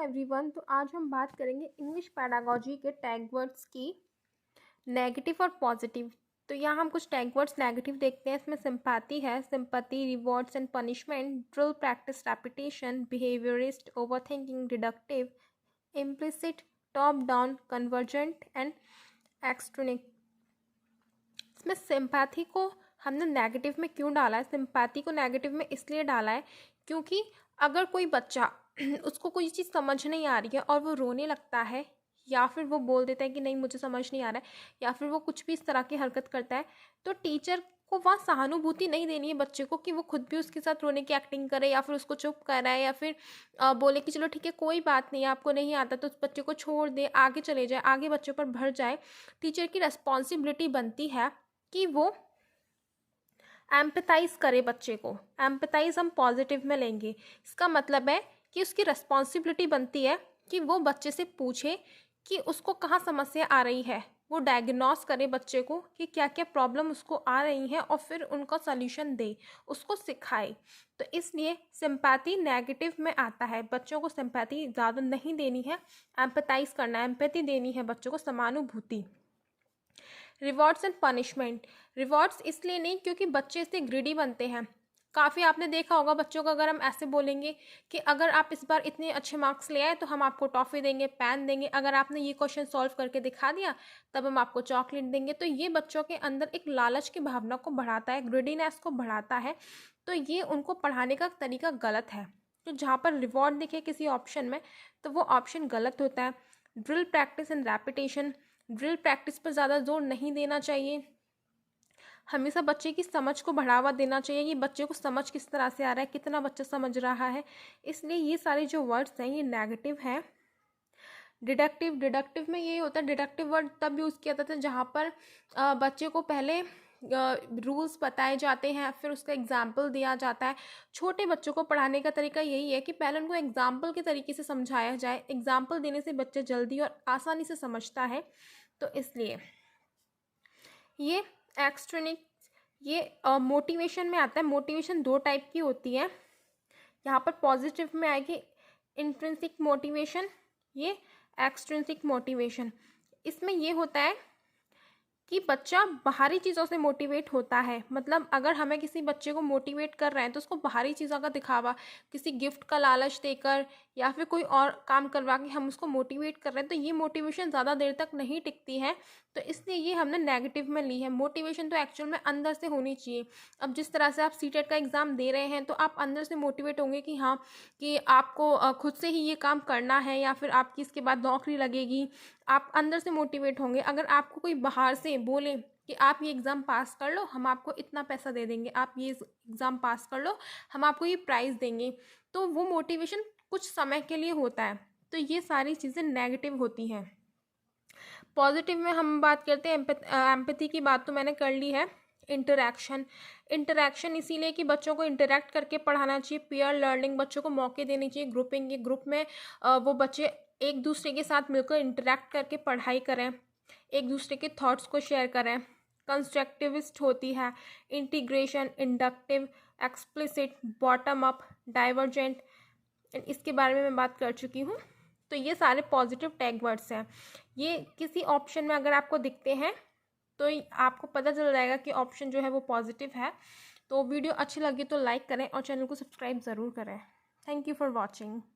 Everyone. तो आज हम बात करेंगे इंग्लिश पैडागोजी के टैग वर्ड्स की, नेगेटिव और पॉजिटिव। तो यहाँ हम कुछ टैग वर्ड्स नेगेटिव देखते हैं। इसमें सिंपैथी है, sympathy, rewards and punishment, drill, practice, repetition, behaviourist, overthinking, deductive, implicit, top down, convergent and extrinsic. इसमें सिंपैथी को हमने नेगेटिव में क्यों डाला है? सिंपैथी को नेगेटिव में इसलिए डाला है क्योंकि अगर कोई बच्चा उसको कोई चीज़ समझ नहीं आ रही है और वो रोने लगता है, या फिर वो बोल देता है कि नहीं मुझे समझ नहीं आ रहा है, या फिर वो कुछ भी इस तरह की हरकत करता है, तो टीचर को वहाँ सहानुभूति नहीं देनी है बच्चे को कि वो खुद भी उसके साथ रोने की एक्टिंग करे, या फिर उसको चुप कराए, या फिर बोले कि चलो ठीक है कोई बात नहीं, आपको नहीं आता तो उस बच्चे को छोड़ दे, आगे चले जाए, आगे बच्चों पर भर जाए। टीचर की रिस्पॉन्सिबिलिटी बनती है कि वो एम्पैथाइज करे बच्चे को। एम्पैथाइज हम पॉजिटिव में लेंगे। इसका मतलब है कि उसकी रिस्पॉन्सिबिलिटी बनती है कि वो बच्चे से पूछे कि उसको कहाँ समस्या आ रही है, वो डायग्नोस करे बच्चे को कि क्या क्या प्रॉब्लम उसको आ रही हैं और फिर उनका सॉल्यूशन दे, उसको सिखाए। तो इसलिए सिंपैथी नेगेटिव में आता है। बच्चों को सिंपैथी ज़्यादा नहीं देनी है, एम्पैथाइज करना है, एम्पैथी देनी है बच्चों को, समानुभूति। रिवॉर्ड्स एंड पनिशमेंट, रिवॉर्ड्स इसलिए नहीं क्योंकि बच्चे इससे ग्रीडी बनते हैं। काफ़ी आपने देखा होगा बच्चों को, अगर हम ऐसे बोलेंगे कि अगर आप इस बार इतने अच्छे मार्क्स ले आए तो हम आपको टॉफ़ी देंगे, पेन देंगे, अगर आपने ये क्वेश्चन सॉल्व करके दिखा दिया तब हम आपको चॉकलेट देंगे। तो ये बच्चों के अंदर एक लालच की भावना को बढ़ाता है, ग्रीडीनेस को बढ़ाता है। तो ये उनको पढ़ाने का तरीका गलत है। तो जहाँ पर रिवॉर्ड दिखे किसी ऑप्शन में तो वो ऑप्शन गलत होता है। Drill, practice and repetition, drill practice पर ज़्यादा जोर नहीं देना चाहिए। हमेशा बच्चे की समझ को बढ़ावा देना चाहिए कि बच्चे को समझ किस तरह से आ रहा है, कितना बच्चा समझ रहा है। इसलिए ये सारे जो वर्ड्स हैं ये नेगेटिव हैं। डिडक्टिव, डिडक्टिव में ये होता है, डिडक्टिव वर्ड तब यूज़ किया जाता है जहाँ पर बच्चे को पहले रूल्स बताए जाते हैं, फिर उसका एग्जाम्पल दिया जाता है। छोटे बच्चों को पढ़ाने का तरीका यही है कि पहले उनको एग्जाम्पल के तरीके से समझाया जाए। एग्जाम्पल देने से बच्चे जल्दी और आसानी से समझता है। तो इसलिए ये एक्सट्रिनिक, ये मोटिवेशन में आता है। मोटिवेशन दो टाइप की होती है। यहाँ पर पॉजिटिव में आएगी इंट्रिंसिक मोटिवेशन, ये एक्सट्रिंसिक मोटिवेशन। इसमें ये होता है कि बच्चा बाहरी चीज़ों से मोटिवेट होता है। मतलब अगर हमें किसी बच्चे को मोटिवेट कर रहे हैं तो उसको बाहरी चीज़ों का दिखावा, किसी गिफ्ट का लालच देकर या फिर कोई और काम करवा के हम उसको मोटिवेट कर रहे हैं, तो ये मोटिवेशन ज़्यादा देर तक नहीं टिकती है। तो इसलिए ये हमने नेगेटिव में ली है। मोटिवेशन तो एक्चुअल में अंदर से होनी चाहिए। अब जिस तरह से आप सीटेट का एग्ज़ाम दे रहे हैं तो आप अंदर से मोटिवेट होंगे कि हाँ, कि आपको खुद से ही ये काम करना है, या फिर आपकी इसके बाद नौकरी लगेगी। आप अंदर से मोटिवेट होंगे। अगर आपको कोई बाहर से बोले कि आप ये एग्ज़ाम पास कर लो, हम आपको इतना पैसा दे देंगे, आप ये एग्ज़ाम पास कर लो, हम आपको ये प्राइज़ देंगे, तो वो मोटिवेशन कुछ समय के लिए होता है। तो ये सारी चीज़ें नेगेटिव होती हैं। पॉजिटिव में हम बात करते हैं, एम्पैथी की बात तो मैंने कर ली है। इंटरैक्शन, इंटरैक्शन इसीलिए कि बच्चों को इंटरैक्ट करके पढ़ाना चाहिए। पीयर लर्निंग, बच्चों को मौके देने चाहिए। ग्रुपिंग, ये ग्रुप में वो बच्चे एक दूसरे के साथ मिलकर इंटरैक्ट करके पढ़ाई करें, एक दूसरे के थॉट्स को शेयर करें। कंस्ट्रक्टिविस्ट होती है integration, inductive, explicit, bottom up, divergent, इसके बारे में मैं बात कर चुकी हूँ। तो ये सारे पॉजिटिव टैग वर्ड्स हैं। ये किसी ऑप्शन में अगर आपको दिखते हैं तो आपको पता चल जाएगा कि ऑप्शन जो है वो पॉजिटिव है। तो वीडियो अच्छी लगी तो लाइक करें और चैनल को सब्सक्राइब ज़रूर करें। Thank you for watching.